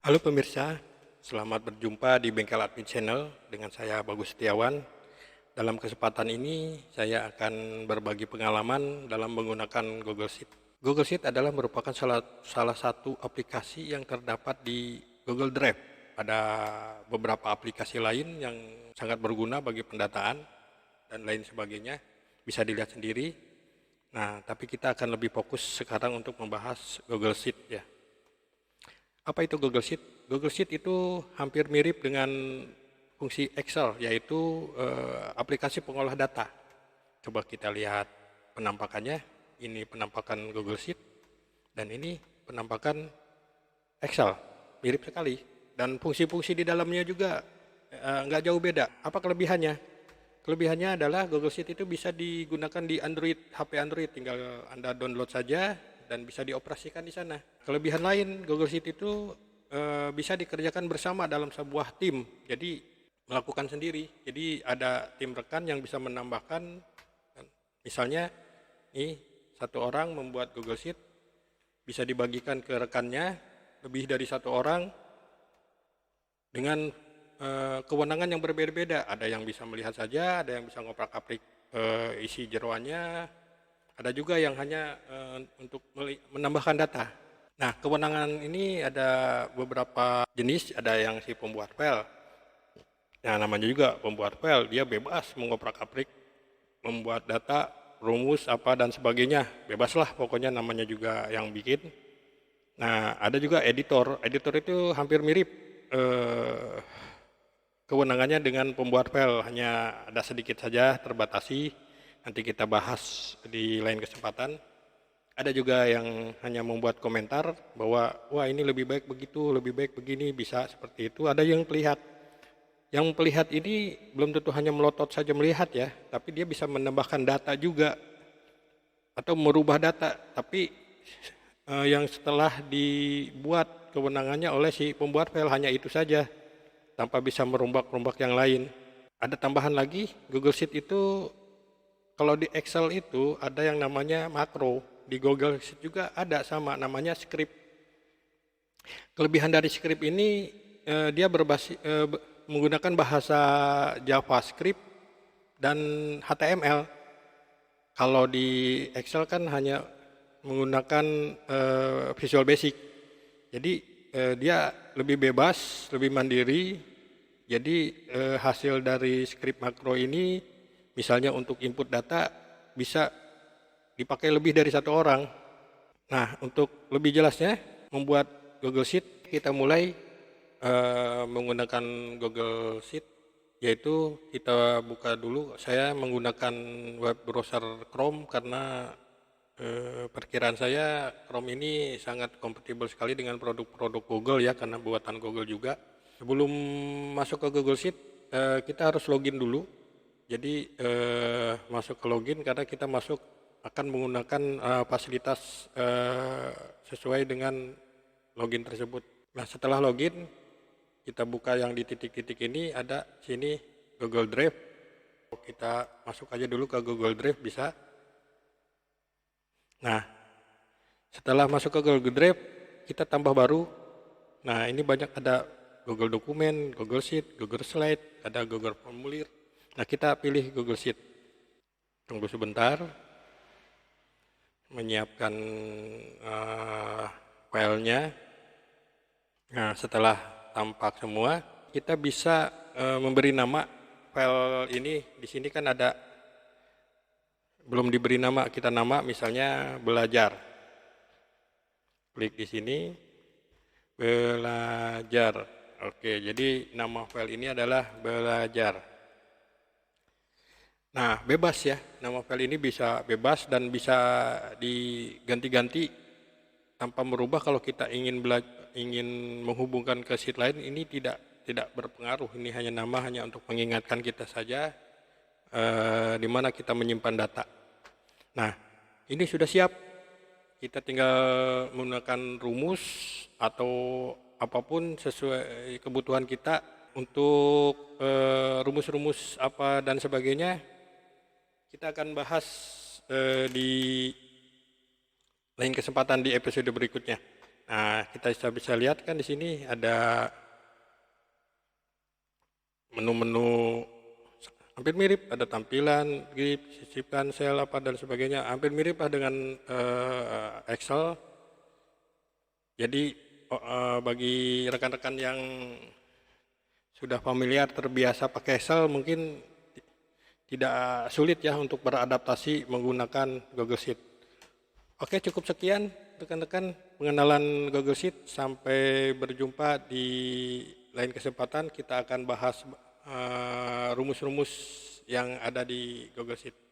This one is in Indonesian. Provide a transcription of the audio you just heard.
Halo pemirsa, selamat berjumpa di Bengkel Admin Channel dengan saya Bagus Setiawan. Dalam kesempatan ini saya akan berbagi pengalaman dalam menggunakan Google Sheet. Google Sheet adalah merupakan salah satu aplikasi yang terdapat di Google Drive. Ada beberapa aplikasi lain yang sangat berguna bagi pendataan dan lain sebagainya. Bisa dilihat sendiri. Nah, tapi kita akan lebih fokus sekarang untuk membahas Google Sheet ya. Apa itu Google Sheet? Google Sheet itu hampir mirip dengan fungsi Excel, yaitu aplikasi pengolah data. Coba kita lihat penampakannya. Ini penampakan Google Sheet dan ini penampakan Excel. Mirip sekali. Dan fungsi-fungsi di dalamnya juga nggak jauh beda. Apa kelebihannya? Kelebihannya adalah Google Sheet itu bisa digunakan di Android, HP Android, tinggal Anda download saja dan bisa dioperasikan di sana. Kelebihan lain Google Sheet itu bisa dikerjakan bersama dalam sebuah tim, jadi melakukan sendiri. Jadi ada tim rekan yang bisa menambahkan, misalnya nih satu orang membuat Google Sheet, bisa dibagikan ke rekannya lebih dari satu orang dengan kewenangan yang berbeda-beda. Ada yang bisa melihat saja, ada yang bisa ngoprak-aprik isi jeroannya, ada juga yang hanya untuk menambahkan data. Nah, kewenangan ini ada beberapa jenis, ada yang si pembuat file. Nah, namanya juga pembuat file, dia bebas mengoprak-aprik, membuat data, rumus, apa dan sebagainya. Bebaslah pokoknya, namanya juga yang bikin. Nah, ada juga editor. Editor itu hampir mirip kewenangannya dengan pembuat file, hanya ada sedikit saja terbatasi, nanti kita bahas di lain kesempatan. Ada juga yang hanya membuat komentar bahwa wah ini lebih baik begitu, lebih baik begini, bisa seperti itu. Ada yang pelihat. Yang pelihat ini belum tentu hanya melotot saja melihat ya, tapi dia bisa menambahkan data juga atau merubah data, tapi yang setelah dibuat kewenangannya oleh si pembuat file hanya itu saja, tanpa bisa merombak-rombak yang lain. Ada tambahan lagi, Google Sheet itu kalau di Excel itu ada yang namanya makro, di Google Sheet juga ada sama, namanya script. Kelebihan dari script ini dia menggunakan bahasa JavaScript dan HTML. Kalau di Excel kan hanya menggunakan Visual Basic. Jadi dia lebih bebas, lebih mandiri. Jadi hasil dari script makro ini, misalnya untuk input data, bisa dipakai lebih dari satu orang. Nah, untuk lebih jelasnya, membuat Google Sheet, kita mulai menggunakan Google Sheet, yaitu kita buka dulu. Saya menggunakan web browser Chrome karena perkiraan saya Chrome ini sangat kompatibel sekali dengan produk-produk Google ya, karena buatan Google juga. Sebelum masuk ke Google Sheet, kita harus login dulu. Jadi masuk ke login karena kita akan menggunakan fasilitas sesuai dengan login tersebut. Nah, setelah login, kita buka yang di titik-titik ini, ada sini Google Drive. Kita masuk aja dulu ke Google Drive bisa. Nah, setelah masuk ke Google Drive, kita tambah baru. Nah, ini banyak, ada Google Dokumen, Google Sheet, Google Slide, ada Google Formulir. Nah, kita pilih Google Sheet. Tunggu sebentar, menyiapkan filenya. Nah, setelah tampak semua, kita bisa memberi nama file ini. Di sini kan ada, belum diberi nama, kita nama misalnya belajar. Klik di sini, belajar. Oke, jadi nama file ini adalah belajar. Nah, bebas ya, nama file ini bisa bebas dan bisa diganti-ganti tanpa merubah. Kalau kita ingin menghubungkan ke sheet lain, ini tidak berpengaruh. Ini hanya nama, hanya untuk mengingatkan kita saja di mana kita menyimpan data. Nah, ini sudah siap. Kita tinggal menggunakan rumus atau apapun sesuai kebutuhan kita untuk rumus-rumus apa dan sebagainya. Kita akan bahas di lain kesempatan di episode berikutnya. Nah, kita bisa lihat kan di sini ada menu-menu hampir mirip, ada tampilan, grip, sisipkan, sel apa dan sebagainya, hampir mirip lah dengan Excel. Jadi bagi rekan-rekan yang sudah familiar terbiasa pakai Excel mungkin tidak sulit ya untuk beradaptasi menggunakan Google Sheet. Oke, cukup sekian rekan-rekan pengenalan Google Sheet. Sampai berjumpa di lain kesempatan, kita akan bahas rumus-rumus yang ada di Google Sheet.